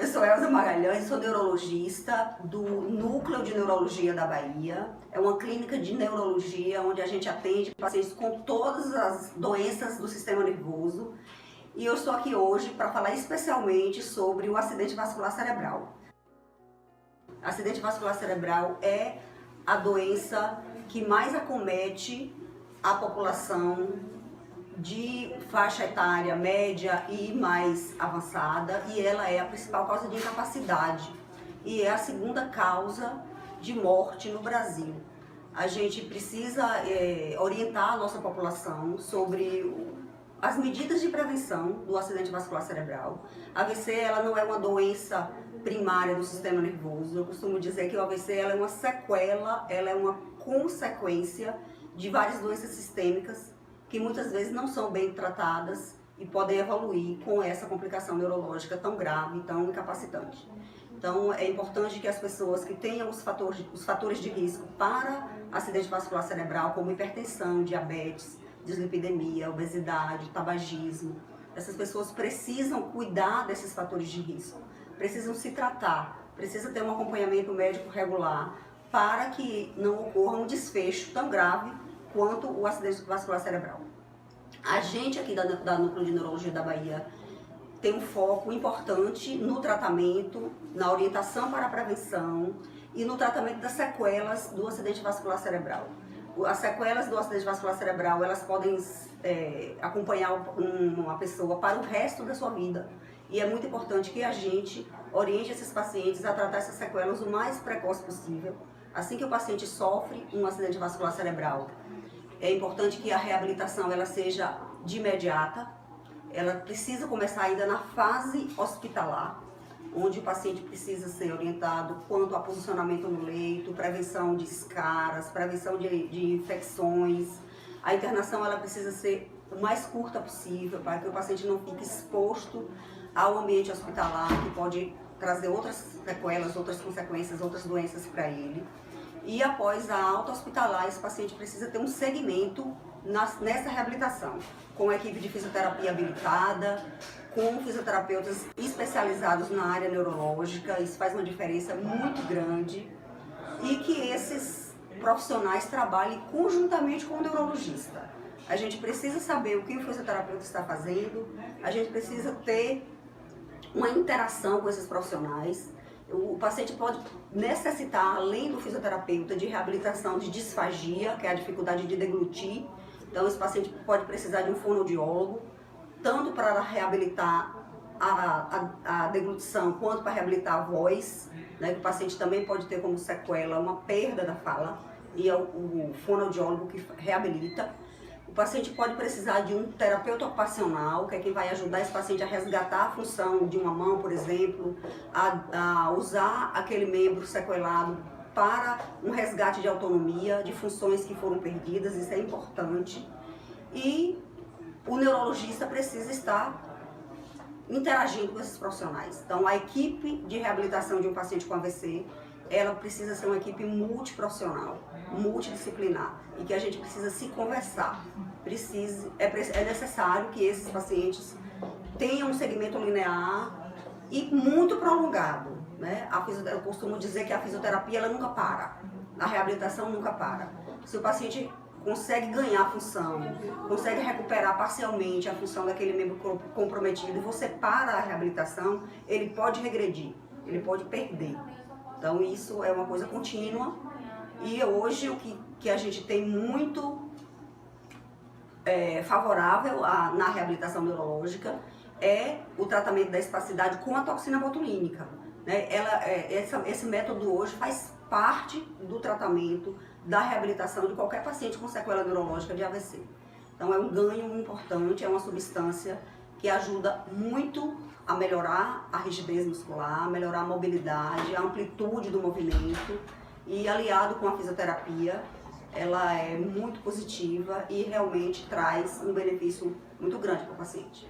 sou Elza Magalhães, sou neurologista do Núcleo de Neurologia da Bahia. É uma clínica de neurologia onde a gente atende pacientes com todas as doenças do sistema nervoso. E eu estou aqui hoje para falar especialmente sobre o acidente vascular cerebral. Acidente vascular cerebral é a doença que mais acomete a população de faixa etária média e mais avançada, e ela é a principal causa de incapacidade e é a segunda causa de morte no Brasil. A gente precisa orientar a nossa população sobre as medidas de prevenção do acidente vascular cerebral. A AVC ela não é uma doença primária do sistema nervoso. Eu costumo dizer que o AVC ela é uma sequela, ela é uma consequência de várias doenças sistêmicas que muitas vezes não são bem tratadas e podem evoluir com essa complicação neurológica tão grave, tão incapacitante. Então é importante que as pessoas que tenham os fatores de risco para acidente vascular cerebral, como hipertensão, diabetes, dislipidemia, obesidade, tabagismo, essas pessoas precisam cuidar desses fatores de risco, precisam se tratar, precisa ter um acompanhamento médico regular para que não ocorra um desfecho tão grave quanto o acidente vascular cerebral. A gente aqui da Núcleo de Neurologia da Bahia tem um foco importante no tratamento, na orientação para a prevenção e no tratamento das sequelas do acidente vascular cerebral. As sequelas do acidente vascular cerebral, elas podem acompanhar uma pessoa para o resto da sua vida. E é muito importante que a gente oriente esses pacientes a tratar essas sequelas o mais precoce possível. Assim que o paciente sofre um acidente vascular cerebral, é importante que a reabilitação ela seja de imediata. Ela precisa começar ainda na fase hospitalar, onde o paciente precisa ser orientado quanto a posicionamento no leito, prevenção de escaras, prevenção de infecções. A internação ela precisa ser o mais curta possível para que o paciente não fique exposto ao ambiente hospitalar, que pode trazer outras sequelas, outras consequências, outras doenças para ele. E após a alta hospitalar, esse paciente precisa ter um segmento nessa reabilitação, com a equipe de fisioterapia habilitada, com fisioterapeutas especializados na área neurológica. Isso faz uma diferença muito grande e que esses profissionais trabalhem conjuntamente com o neurologista. A gente precisa saber o que o fisioterapeuta está fazendo, a gente precisa ter uma interação com esses profissionais. O paciente pode necessitar, além do fisioterapeuta, de reabilitação de disfagia, que é a dificuldade de deglutir. Então, esse paciente pode precisar de um fonoaudiólogo, tanto para reabilitar a deglutição, quanto para reabilitar a voz, né? O paciente também pode ter como sequela uma perda da fala, e é o fonoaudiólogo que reabilita. O paciente pode precisar de um terapeuta ocupacional, que é quem vai ajudar esse paciente a resgatar a função de uma mão, por exemplo, a usar aquele membro sequelado para um resgate de autonomia, de funções que foram perdidas, isso é importante. E o neurologista precisa estar interagindo com esses profissionais. Então, a equipe de reabilitação de um paciente com AVC, ela precisa ser uma equipe multiprofissional, multidisciplinar, e que a gente precisa se conversar. É necessário que esses pacientes tenham um segmento linear e muito prolongado, né? Eu costumo dizer que a fisioterapia ela nunca para, a reabilitação nunca para. Se o paciente consegue ganhar a função, consegue recuperar parcialmente a função daquele membro comprometido e você para a reabilitação, ele pode regredir, ele pode perder. Então isso é uma coisa contínua e hoje o que a gente tem muito favorável na reabilitação neurológica é o tratamento da espasticidade com a toxina botulínica, né? Esse método hoje faz parte do tratamento da reabilitação de qualquer paciente com sequela neurológica de AVC. Então é um ganho importante, é uma substância que ajuda muito a melhorar a rigidez muscular, a melhorar a mobilidade, a amplitude do movimento e aliado com a fisioterapia, ela é muito positiva e realmente traz um benefício muito grande para o paciente.